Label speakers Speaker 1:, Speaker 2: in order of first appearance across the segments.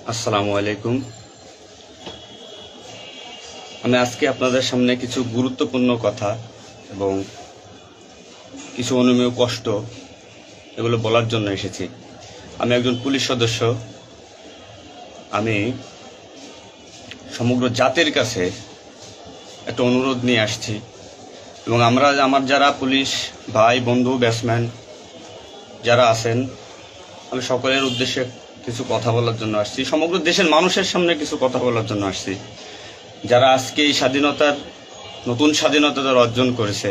Speaker 1: আসসালামু আলাইকুম। আমি আজকে আপনাদের সামনে কিছু গুরুত্বপূর্ণ কথা এবং কিছু অনুমেয় কষ্ট এগুলো বলার জন্য এসেছি। আমি একজন পুলিশ সদস্য। আমি সমগ্র জাতির কাছে একটা অনুরোধ নিয়ে আসছি এবং আমার যারা পুলিশ ভাই বন্ধু ব্যাটসম্যান যারা আছেন, আমি সকলের উদ্দেশ্যে কিছু কথা বলার জন্য আসছি। সমগ্র দেশের মানুষের সামনে কিছু কথা বলার জন্য আসছি। যারা আজকে এই নতুন স্বাধীনতা যারা অর্জন করেছে,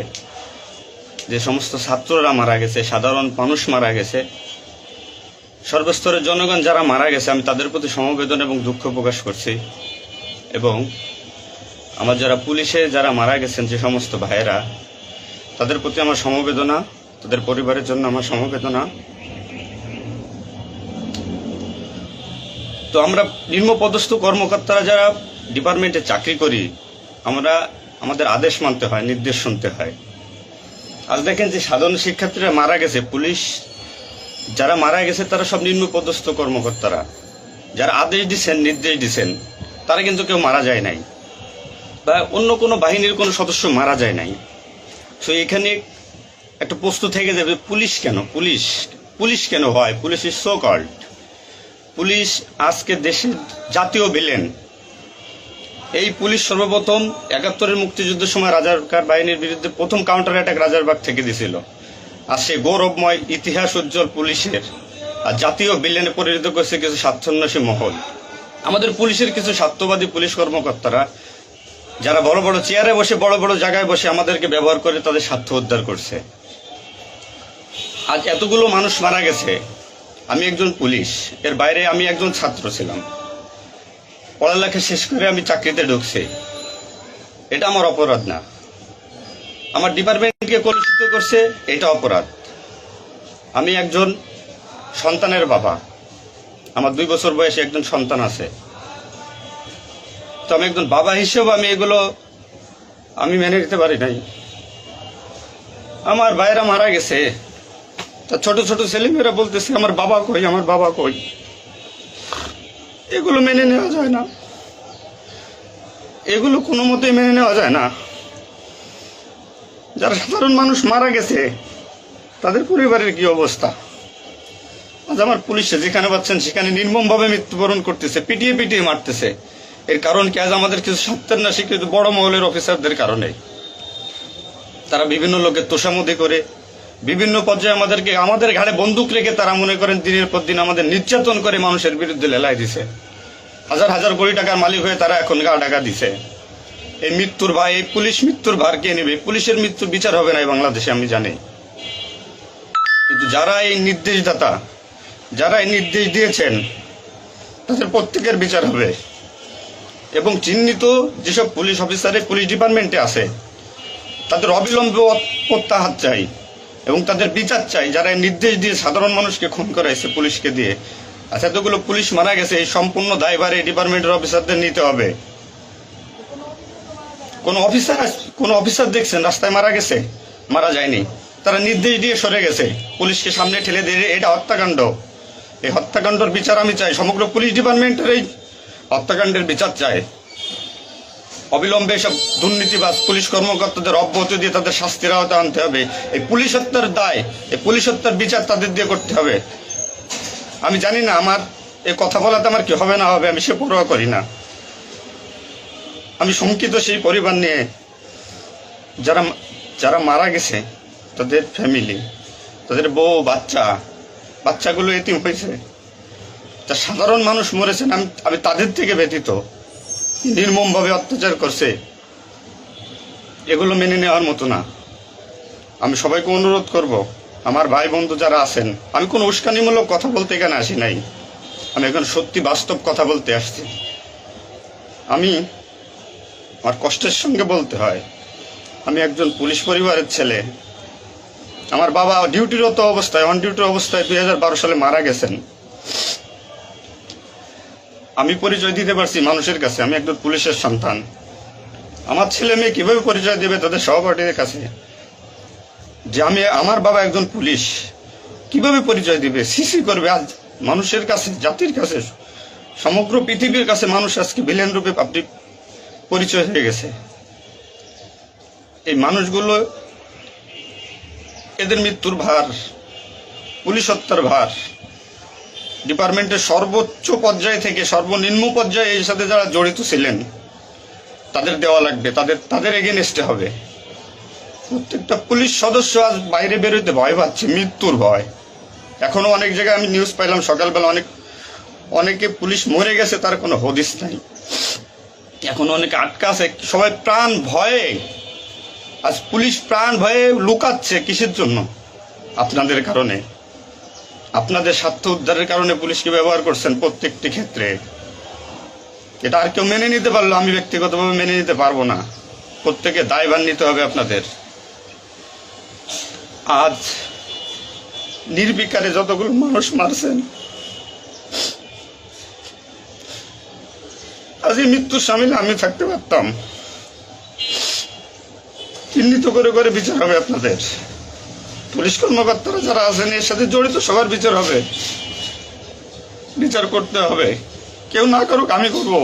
Speaker 1: যে সমস্ত ছাত্ররা মারা গেছে, সাধারণ মানুষ মারা গেছে, সর্বস্তরের জনগণ যারা মারা গেছে, আমি তাদের প্রতি সমবেদনা এবং দুঃখ প্রকাশ করছি। এবং আমার যারা পুলিশে যারা মারা গেছেন যে সমস্ত ভাইয়েরা, তাদের প্রতি আমার সমবেদনা, তাদের পরিবারের জন্য আমার সমবেদনা। তো আমরা নিম্নপদস্থ কর্মকর্তারা যারা ডিপার্টমেন্টে চাকরি করি, আমাদের আদেশ মানতে হয়, নির্দেশ শুনতে হয়। আজ দেখেন যে সাধারণ শিক্ষার্থীরা মারা গেছে, পুলিশ যারা মারা গেছে তারা সব নিম্নপদস্থ কর্মকর্তারা, যারা আদেশ দিচ্ছেন নির্দেশ দিচ্ছেন, তারা কিন্তু কেউ মারা যায় নাই, বা অন্য কোনো বাহিনীর কোনো সদস্য মারা যায় নাই। তো এখানে একটা প্রশ্ন থেকে যাবে, পুলিশ কেন, পুলিশ কেন হয়? Police is so called. Police আজকে দেশের জাতীয় ভিলেন। এই পুলিশ সর্বপ্রথম ৭১-এর মুক্তিযুদ্ধের সময় রাজাকার বাহিনীর বিরুদ্ধে প্রথম কাউন্টার অ্যাটাক রাজারবাগ থেকে দিছিল। আর সে গৌরবময় ইতিহাস উজ্জ্বল পুলিশের আর জাতীয় ভিলেনে পরিণত করেছে কিছু স্বার্থান্বেষী মহল। আমাদের পুলিশের কিছু স্বার্থবাদী পুলিশ কর্মকর্তারা, যারা বড় বড় চেয়ারে বসে, বড় বড় জায়গায় বসে আমাদেরকে ব্যবহার করে তাদের স্বার্থ উদ্ধার করছে। আজ এতগুলো মানুষ মারা গেছে। আমি একজন পুলিশ, এর বাইরে আমি একজন ছাত্র ছিলাম। পড়ালেখা শেষ করে আমি চাকরিতে ঢুকছি। এটা আমার অপরাধ না। আমার ডিপার্টমেন্টকে কলুষিত করছে, এটা অপরাধ। আমি একজন সন্তানের বাবা, আমার 2 বছর বয়সে একজন সন্তান আছে। তো আমি একজন বাবা হিসেবে আমি মেনে নিতে পারি নাই। আমার ভাইয়েরা মারা গেছে, তা ছোট ছোট ছেলেমেয়েরা বলতেছে আমার বাবা কই, আমার বাবা কই। এগুলো মেনে নেওয়া যায় না, এগুলো কোনো মতেই মেনে নেওয়া যায় না। যারা সাধারণ মানুষ মারা গেছে তাদের পরিবারের কি অবস্থা? আজ আমার পুলিশে যেখানে পাচ্ছেন সেখানে নির্মমভাবে মৃত্যুবরণ করতেছে, পিটিয়ে পিটিয়ে মারতেছে। এর কারণ কি? আজ আমাদের কিছু সত্যের না স্বীকৃত বড় মহলের অফিসারদের কারণে। তারা বিভিন্ন লোকের তোষামোদি করে, বিভিন্ন পর্যায়ে আমাদের ঘাড়ে বন্দুক রেখে তারা মনে করেন দিনের পর দিন আমাদের নির্যাতন করে মানুষের বিরুদ্ধে লেলাই দিছে। হাজার হাজার কোটি টাকার মালিক হয়ে তারা এখন গা টাকা দিছে। এই মৃত্যুর ভার, এই পুলিশ মৃত্যুর ভার কে নেবে? পুলিশের মৃত্যুর বিচার হবে না এই বাংলাদেশে, আমি জানি। কিন্তু যারা এই নির্দেশদাতা, যারা এই নির্দেশ দিয়েছেন, তাদের প্রত্যেকের বিচার হবে। এবং চিহ্নিত যেসব পুলিশ অফিসারে পুলিশ ডিপার্টমেন্টে আছে, তাদের অবিলম্বে প্রত্যাহার চাই এবং তাদের বিচার চাই, যারা নির্দেশ দিয়ে সাধারণ মানুষকে খুন করাইছে পুলিশকে দিয়ে। আচ্ছা, এতগুলো পুলিশ মারা গেছে, এই সম্পূর্ণ দায়ভার এই ডিপার্টমেন্টের অফিসারদের নিতে হবে। কোন অফিসার দেখছেন রাস্তায় মারা গেছে? মারা যায়নি। তারা নির্দেশ দিয়ে সরে গেছে, পুলিশকে সামনে ঠেলে দিয়ে। এটা হত্যাকাণ্ড। এই হত্যাকাণ্ডের বিচার আমি চাই। সমগ্র পুলিশ ডিপার্টমেন্টের এই হত্যাকাণ্ডের বিচার চাই। অবিলম্বে সব দুর্নীতিবাজ পুলিশ কর্মকর্তাদের অব্যাহতি দিয়ে তাদের শাস্তির আওতায় আনতে হবে। এই পুলিশ হত্যার দায়, এই পুলিশ হত্যার বিচার তাদের দিয়ে করতে হবে। আমি জানি না আমার এই কথা বলাতে আমার কি হবে না হবে, আমি সে পরোয়া করি না। আমি শঙ্কিত সেই পরিবার নিয়ে, যারা মারা গেছে, তাদের ফ্যামিলি, তাদের বউ বাচ্চাগুলো এতিম হয়েছে। তা সাধারণ মানুষ মরেছেন, আমি তাদের থেকে ব্যতীত। নির্মমভাবে অত্যাচার করছে, এগুলো মেনে নেওয়ার মতো না। আমি সবাইকে অনুরোধ করব, আমার ভাই বন্ধু যারা আছেন, আমি কোনো উস্কানিমূলক কথা বলতে এখানে আসি নাই। আমি এখন সত্যি বাস্তব কথা বলতে আসছি। আমার কষ্টের সঙ্গে বলতে হয়, আমি একজন পুলিশ পরিবারের ছেলে। আমার বাবা অন ডিউটির অবস্থায় 2012 সালে মারা গেছেন। আমি পরিচয় দিতে পারছি মানুষের কাছে, আমি একজন পুলিশের সন্তান। আমার ছেলে মেয়ে কিভাবে পরিচয় দেবে তাদের সহপাঠীদের কাছে যে আমার বাবা একজন পুলিশ? কিভাবে পরিচয় দিবে? সিসি করবে? আজ মানুষের কাছে, জাতির কাছে সমগ্র পৃথিবীর কাছে মানুষ আজকে ভিলেন রূপে পাবলিক পরিচয় হয়ে গেছে। এই মানুষগুলো, এদের মৃত্যুর ভার, পুলিশ হত্যার ভার ডিপার্টমেন্টের সর্বোচ্চ পর্যায়ে থেকে সর্বনিম্ন পর্যায়ে এর সাথে যারা জড়িত ছিলেন তাদের দেওয়া লাগবে, তাদের এগেনস্টে হবে। প্রত্যেকটা পুলিশ সদস্য আজ বাইরে বেরোতে ভয় পাচ্ছে, মৃত্যুর ভয়। এখনো অনেক জায়গায় আমি নিউজ পাইলাম সকালবেলা, অনেকে পুলিশ মরে গেছে, তার কোনো হদিস নাই। এখন অনেকে আটকা আছে, সবাই প্রাণ ভয়ে, আজ পুলিশ প্রাণ ভয়ে লুকাচ্ছে। কিসের জন্য? আপনাদের কারণে, আপনাদের স্বার্থ উদ্ধারের কারণে পুলিশকে ব্যবহার করছেন প্রত্যেকটি ক্ষেত্রে। এটা আর কেউ মেনে নিতে পারলো, আমি ব্যক্তিগতভাবে মেনে নিতে পারবো না। প্রত্যেকে দায়ভার নিতে হবে আপনাদের। আজ নির্বিকারে যতগুলো মানুষ মারছেন, আজ এই মৃত্যুর সামিলে আমি থাকতে পারতাম। চিহ্নিত করে করে বিচার হবে আপনাদের। পুলিশ কর্মকর্তারা যারা আছেন এর সাথে জড়িত সবার বিচার হবে, বিচার করতে হবে। কেউ না করুক, আমি করব।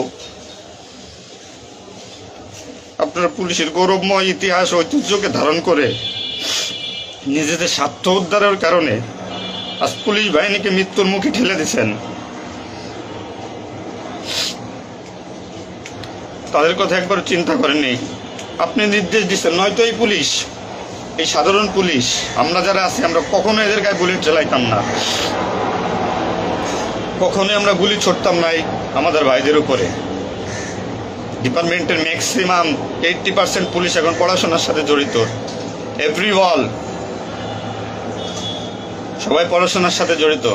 Speaker 1: আপনারা পুলিশের গৌরবময় ইতিহাস ঐতিহ্যকে ধারণ করে নিজেদের স্বার্থ উদ্ধারের কারণে আজ পুলিশ বাহিনীকে মৃত্যুর মুখে ঠেলে দিচ্ছেন। তাদের কথা একবার চিন্তা করেননি। আপনি নির্দেশ দিচ্ছেন, নয়তো এই পুলিশ, এই সাধারণ পুলিশ, আমরা যারা আছি, আমরা কখনো এদের গায়ে বুলেট চালাইতাম না, কখনোই আমরা গুলি ছড়তাম নাই আমাদের ভাইদের উপরে। ডিপার্টমেন্টের ম্যাক্সিমাম 80% পুলিশ এখন পড়াশোনার সাথে জড়িত। এভরি ওয়াল, সবাই পড়াশোনার সাথে জড়িত,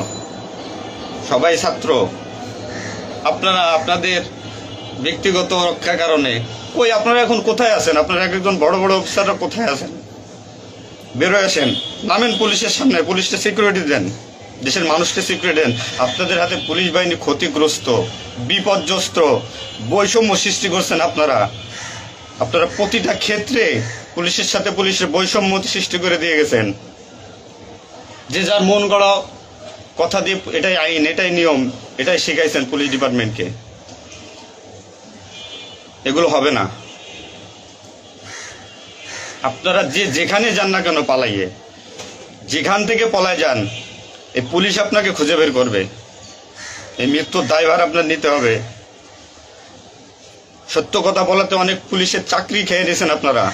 Speaker 1: সবাই ছাত্র। আপনারা আপনাদের ব্যক্তিগত রক্ষার কারণে কই, আপনারা এখন কোথায় আছেন? আপনারা একজন বড় বড় অফিসাররা কোথায় আছেন? বেরোয় আসেন, নামেন পুলিশের সামনে, পুলিশকে সিকিউরিটি দেন, দেশের মানুষকে সিকিউরিটি দেন। আপনাদের হাতে পুলিশ বাহিনী ক্ষতিগ্রস্ত, বিপর্যস্ত, বৈষম্য সৃষ্টি করছেন আপনারা। আপনারা প্রতিটা ক্ষেত্রে পুলিশের সাথে পুলিশের বৈষম্য সৃষ্টি করে দিয়ে গেছেন। যে যার মন গড়া কথা দিয়ে এটাই আইন, এটাই নিয়ম, এটাই শিখাইছেন পুলিশ ডিপার্টমেন্টকে। এগুলো হবে না। আপনারা যেখানে যান না কেন পালাইয়ে, যেখান থেকে পলায় যান, এই পুলিশ আপনাকে খুঁজে বের করবে। এই মৃত্যুর দায়ভার আপনার নিতে হবে। সত্য কথা বলাতে অনেক পুলিশের চাকরি খেয়ে নিয়েছেন আপনারা।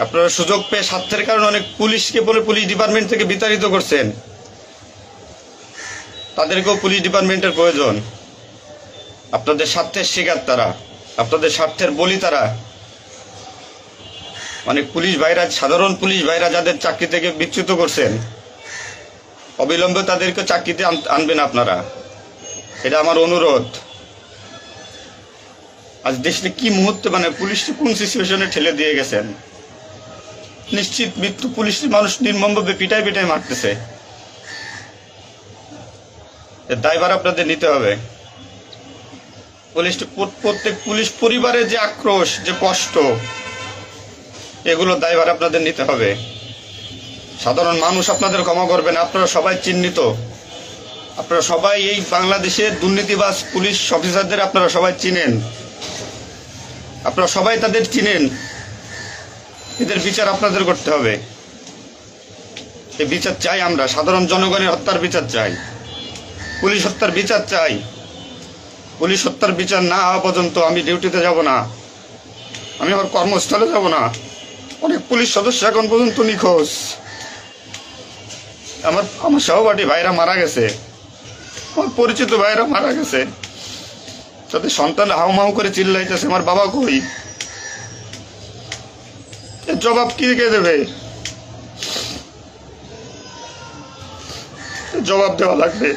Speaker 1: আপনারা সুযোগ পেয়ে স্বার্থের কারণে অনেক পুলিশকে বলে পুলিশ ডিপার্টমেন্ট থেকে বিতাড়িত করছেন। তাদেরকেও পুলিশ ডিপার্টমেন্টের প্রয়োজন। আপনাদের স্বার্থের শিকার তারা, আপনাদের স্বার্থের বলি তারা। অনেক পুলিশ ভাইরা, সাধারণ পুলিশ ভাইরা যাদের চাকরি থেকে বিচ্যুত করছেন, অবিলম্বে তাদেরকে চাকরিতে আনবেন আপনারা। এটা আমার অনুরোধ। আজ দেশে কি মুহূর্তে, মানে পুলিশকে কোন সিচুয়েশনে ঠেলে দিয়ে গেছেন। নিশ্চিত মৃত্যু, পুলিশ মানুষ নির্মমভাবে পিটাই পিটাই মারতেছে। এর দায়ভার আপনাদের নিতে হবে। প্রত্যেক পুলিশ পরিবারের যে আক্রোশ, যে কষ্ট, এগুলো দায়ভার আপনাদের নিতে হবে। সাধারণ মানুষ আপনাদের ক্ষমা করবে না। আপনারা সবাই চিহ্নিত, আপনারা সবাই এই বাংলাদেশের দুর্নীতিবাজ পুলিশ অফিসারদের আপনারা সবাই চিনেন, আপনারা সবাই তাদের চিনেন। এদের বিচার আপনাদের করতে হবে। এই বিচার চাই আমরা, সাধারণ জনগণের হত্যার বিচার চাই, পুলিশ হত্যার বিচার চাই। পুলিশ হত্যার বিচার না হওয়া পর্যন্ত আমি ডিউটিতে যাব না, আমি আমার কর্মস্থলে যাব না। অনেক পুলিশ সদস্য এখন পর্যন্ত নিখোঁজ। আমার সহপাঠী ভাইরা মারা গেছে, আমার পরিচিত ভাইরা মারা গেছে। তাদের সন্তান হাউমাউ করে চিল্লাইতেছে, আমার বাবা কই? এর জবাব কে দেবে? জবাব দেওয়া লাগবে।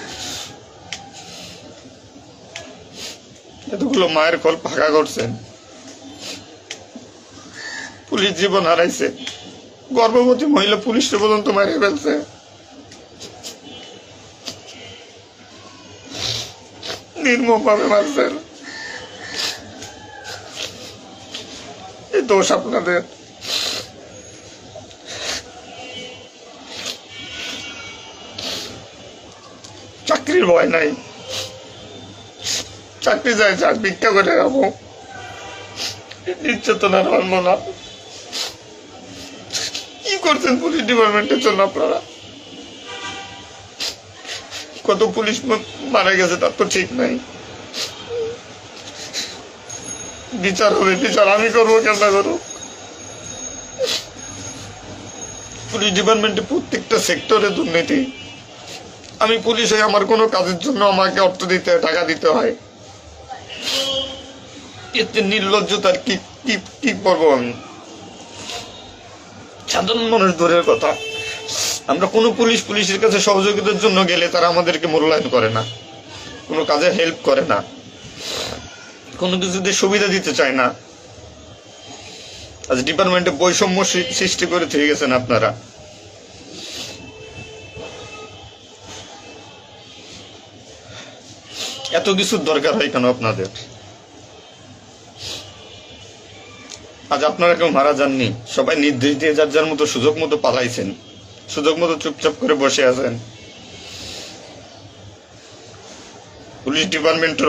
Speaker 1: এতগুলো মায়ের কোল ফাঁকা করছেন, পুলিশ জীবন হারাইছে, গর্ভবতী মহিলা পুলিশকে পর্যন্ত মারে ফেলছে। নির্মমভাবে মারছেন। এই দোষ আপনাদের। চাকরির ভয় নাই, চাকরি চাই, ভিক্ষা করে খাবো, নির্যাতন আর মানবো না। কি করছেন পুলিশ ডিপার্টমেন্টের জন্য আপনারা? কত পুলিশ মারা গেছে তার তো ঠিক নাই। বিচার হবে, বিচার আমি করবো, কেন না করবো? পুলিশ ডিপার্টমেন্টে প্রত্যেকটা সেক্টরে দুর্নীতি। আমি পুলিশ হয়ে আমার কোনো কাজের জন্য আমাকে অর্থ দিতে হয়, টাকা দিতে হয়। এতে নির্লজ্জতার কি কি কি করবো আমি? সাধারণ মানুষ দূরের কথা, আমরা কোনো পুলিশের কাছে সহযোগিতার জন্য গেলে তারা আমাদেরকে মূল্যায়ন করে না, কোনো কাজে হেল্প করে না, কোনো কিছুতে সুবিধা দিতে চায় না। আজ ডিপার্টমেন্টে বৈষম্য সৃষ্টি করে থেকে গেছেন আপনারা। এত কিছুর দরকার হয় কেন আপনাদের? আজ আপনারা কেউ মারা যাননি, সবাই নির্দেশ দিয়ে যার যার মতো সুযোগ মতো পালাইছেন, সুযোগ মতো চুপচাপ করে বসে আছেন। পুলিশ ডিপার্টমেন্টের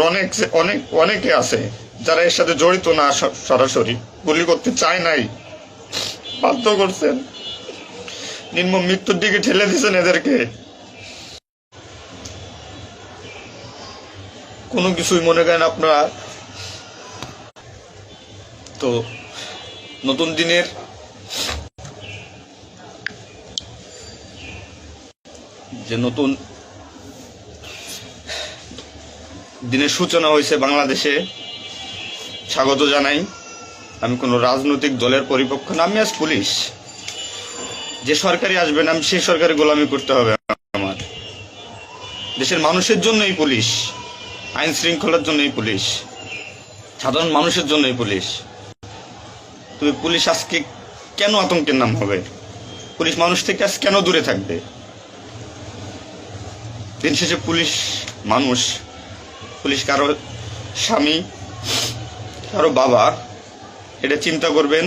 Speaker 1: অনেকে আছে যারা এর সাথে জড়িত না, সরাসরি গুলি করতে চায় নাই, বাধ্য করছেন, নির্মম মৃত্যুর দিকে ঠেলে দিয়েছেন এদেরকে। কোনো কিছুই মনে করেন আপনারা। তো নতুন দিনের যে নতুন দিনের সূচনা হয়েছে বাংলাদেশে, স্বাগত জানাই। আমি কোনো রাজনৈতিক দলের পরিপক্ষ না, আমি আজ পুলিশ। যে সরকারি আসবেন আমি সেই সরকারি গোলামি করতে হবে আমার। দেশের মানুষের জন্যই পুলিশ, আইন শৃঙ্খলার জন্যই পুলিশ, সাধারণ মানুষের জন্যই পুলিশ। তবে পুলিশ আজকে কেন আতঙ্কের নাম হবে? পুলিশ মানুষ থেকে আজ কেন দূরে থাকবে? দিন শেষে পুলিশ মানুষ, পুলিশ কারো স্বামী, কারো বাবা, এটা চিন্তা করবেন।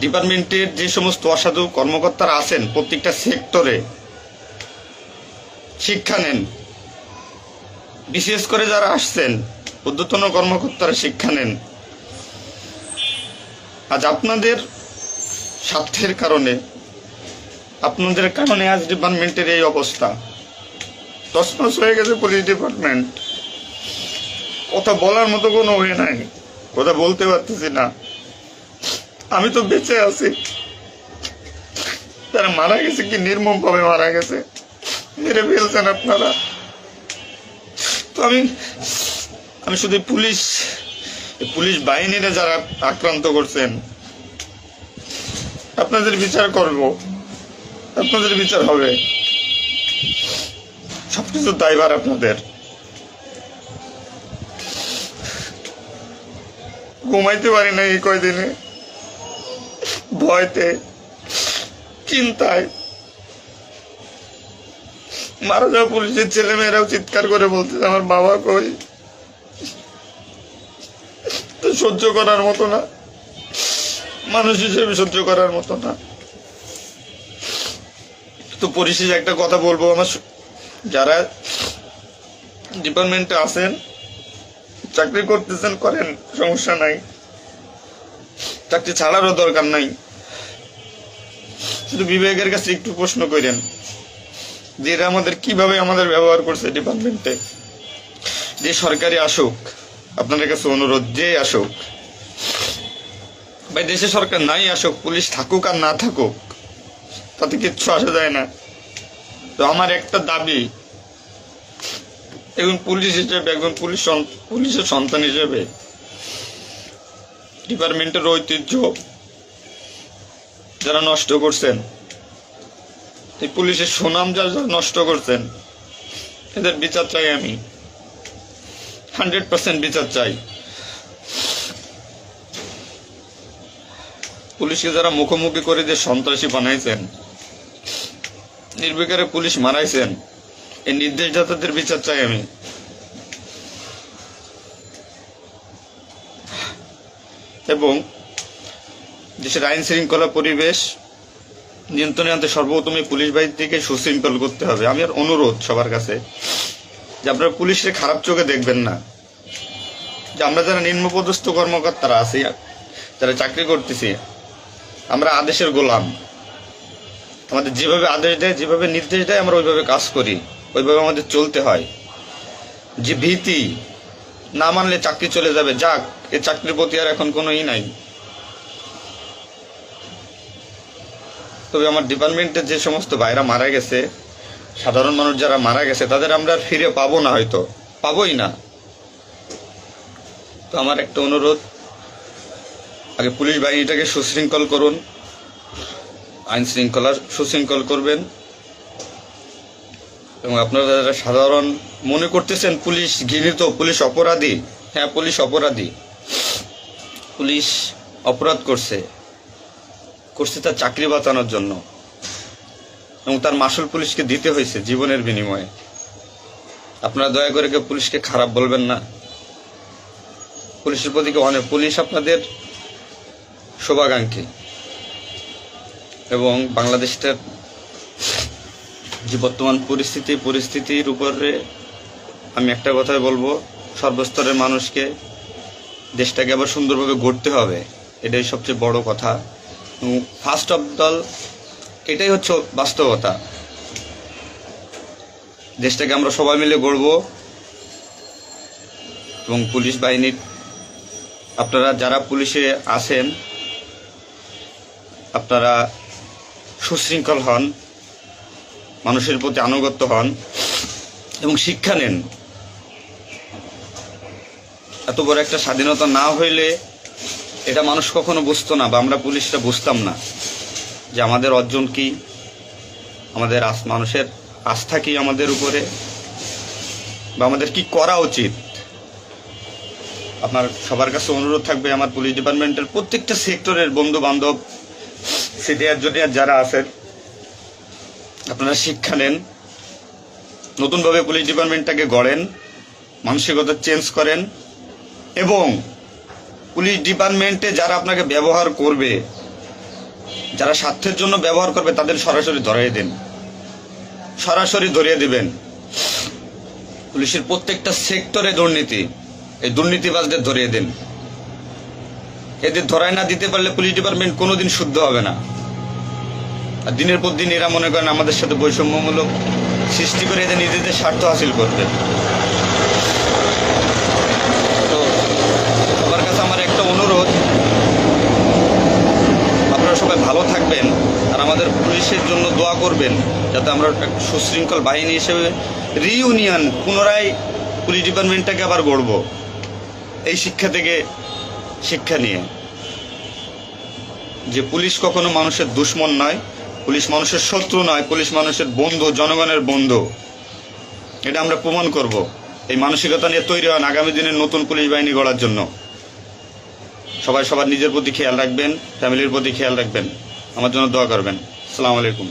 Speaker 1: ডিপার্টমেন্টের যে সমস্ত অসাধু কর্মকর্তারা আছেন প্রত্যেকটা সেক্টরে শিক্ষা নেন। বিশেষ করে যারা আসছেন ঊর্ধ্বতন কর্মকর্তারা শিক্ষা নেন। আজ আপনাদের স্বার্থের কারণে, আপনাদের কারণে আজ ডিপার্টমেন্টের এই অবস্থা। তছনছ হয়ে গেছে পুলিশ ডিপার্টমেন্ট। কথা বলার মতো কোনো ওয়ে নাই, কথা বলতে পারতেছি না। আমি তো বেঁচে আছি, তারা মারা গেছে কি নির্মম ভাবে মারা গেছে, মেরে ফেলছেন আপনারা। তো আমি শুধু পুলিশ বাহিনীরা যারা আক্রান্ত করছেন আপনাদের বিচার করব, আপনাদের বিচার হবে। সবকিছু দায়ভার আপনাদের। ঘুমাইতে পারি না এই কয়দিনে, ভয়তে, চিন্তায়। মারা যাওয়া পুলিশের ছেলেমেয়েরাও চিৎকার করে বলতেছে আমার বাবা কই। তো সহ্য করার মতো না, মানুষ হিসেবে সহ্য করার মতো না। তো পরিশেষে একটা কথা বলবো, আমার যারা ডিপার্টমেন্টে আছেন, চাকরি করতেছেন করেন, সমস্যা নাই, চাকরি ছাড়ারও দরকার নাই। শুধু বিবেকের কাছে একটু প্রশ্ন করেন যে এরা কিভাবে আমাদের ব্যবহার করছে ডিপার্টমেন্টে। যে সরকারি আসুক, আপনাদের কাছে অনুরোধ, যে আসুক ভাই, দেশে সরকার নাই আসুক, পুলিশ থাকুক আর না থাকুক তাতে কিচ্ছু আসা যায় না। তো আমার একটা দাবি, একজন পুলিশ হিসেবে, একজন পুলিশের সন্তান হিসেবে, ডিপার্টমেন্টের ঐতিহ্য যারা নষ্ট করছেন, এই পুলিশের সুনাম যারা নষ্ট করছেন, এদের বিচার চাই আমি, 100% বিচার চাই। পুলিশকে যারা মুখোমুখি করে যে সন্ত্রাসী বানাইছেন, নির্বিকারে পুলিশ মারাইছেন, এই নির্দেশদাতাদের বিচার চাই আমি। এবং দেশের আইন শৃঙ্খলা পরিবেশ নিয়ন্ত্রণে আনতে সর্বপ্রথমে পুলিশ বাহিনীকে সুশৃঙ্খল করতে হবে। আমি আর অনুরোধ সবার কাছে, যে আপনারা পুলিশের খারাপ চোখে দেখবেন না, যে আমরা যারা নিম্নপদস্থ কর্মকর্তারা আছি, যারা চাকরি করতেছি, আমরা আদেশের গোলাম। আমাদের যেভাবে আদেশ দেয়, যেভাবে নির্দেশ দেয়, আমরা ওইভাবে কাজ করি, ওইভাবে আমাদের চলতে হয়। যে ভীতি, না মানলে চাকরি চলে যাবে, যাক, এ চাকরির প্রতি আর এখন কোনো নাই। তবে আমার ডিপার্টমেন্টের যে সমস্ত ভাইরা মারা গেছে, সাধারণ মানুষ যারা মারা গেছে, তাদের আমরা আর ফিরে পাবো না, হয়তো পাবোই না। তো আমার একটা অনুরোধ, আগে পুলিশ বাহিনীটাকে সুশৃঙ্খল করুন, আইন শৃঙ্খলা সুশৃঙ্খল করবেন। এবং আপনারা যারা সাধারণ মনে করতেছেন পুলিশ ঘৃণিত, পুলিশ অপরাধী, হ্যাঁ পুলিশ অপরাধী, পুলিশ অপরাধ করছে তার চাকরি বাঁচানোর জন্য, এবং তার মাসুল পুলিশকে দিতে হয়েছে জীবনের বিনিময়ে। আপনারা দয়া করে কেউ পুলিশকে খারাপ বলবেন না। পুলিশের প্রতি অনেক, পুলিশ আপনাদের শুভাকাঙ্ক্ষী। এবং বাংলাদেশটার যে বর্তমান পরিস্থিতির উপরে আমি একটা কথাই বলবো, সর্বস্তরের মানুষকে, দেশটাকে আবার সুন্দরভাবে গড়তে হবে, এটাই সবচেয়ে বড় কথা। ফার্স্ট অফ অল এটাই হচ্ছে বাস্তবতা। দেশটাকে আমরা সবাই মিলে গড়ব। এবং পুলিশ বাহিনীর, আপনারা যারা পুলিশে আছেন, আপনারা সুশৃঙ্খল হন, মানুষের প্রতি আনুগত্য হন এবং শিক্ষা নেন। এত বড় একটা স্বাধীনতা না হইলে এটা মানুষ কখনো বুঝতো না, বা আমরা পুলিশটা বুঝতাম না যে আমাদের অর্জন কি, আমাদের মানুষের আস্থা কি আমাদের উপরে, বা আমাদের কি করা উচিত। আপনার সবার কাছে অনুরোধ থাকবে, আমার পুলিশ ডিপার্টমেন্টের প্রত্যেকটা সেক্টরের বন্ধু বান্ধব, সিনিয়র জুনিয়র যারা আছেন, আপনারা শিক্ষা নেন, নতুনভাবে পুলিশ ডিপার্টমেন্টটাকে গড়েন, মানসিকতা চেঞ্জ করেন। এবং পুলিশ ডিপার্টমেন্টে যারা আপনাকে ব্যবহার করবে, যারা স্বার্থের জন্য ব্যবহার করবে, তাদের সরাসরি ধরিয়ে দেন, সরাসরি ধরিয়ে দিবেন। পুলিশের প্রত্যেকটা সেক্টরে দুর্নীতি, এই দুর্নীতিবাজদের ধরিয়ে দেন। এদের ধরায় না দিতে পারলে পুলিশ ডিপার্টমেন্ট কোনোদিন শুদ্ধ হবে না। আর দিনের পর দিন এরা মনে করেন আমাদের সাথে বৈষম্যমূলক সৃষ্টি করে এদের নিজেদের স্বার্থ হাসিল করবে। তো সবার কাছে আমার একটা অনুরোধ, আপনারা সবাই ভালো থাকবেন আর আমাদের পুলিশের জন্য দোয়া করবেন, যাতে আমরা একটা সুশৃঙ্খল বাহিনী হিসেবে রিইউনিয়ন, পুনরায় পুলিশ ডিপার্টমেন্টটাকে আবার গড়ব, এই শিক্ষা থেকে শিক্ষা নিয়ে, যে পুলিশ কখনো মানুষের দুশ্মন নয়, পুলিশ মানুষের শত্রু নয়, পুলিশ মানুষের বন্ধু, জনগণের বন্ধু। এটা আমরা প্রমাণ করব। এই মানসিকতা নিয়ে তৈরি হন আগামী দিনের নতুন পুলিশ বাহিনী গড়ার জন্য। সবাই সবার নিজের প্রতি খেয়াল রাখবেন, ফ্যামিলির প্রতি খেয়াল রাখবেন, আমার জন্য দোয়া করবেন। আসসালামু আলাইকুম।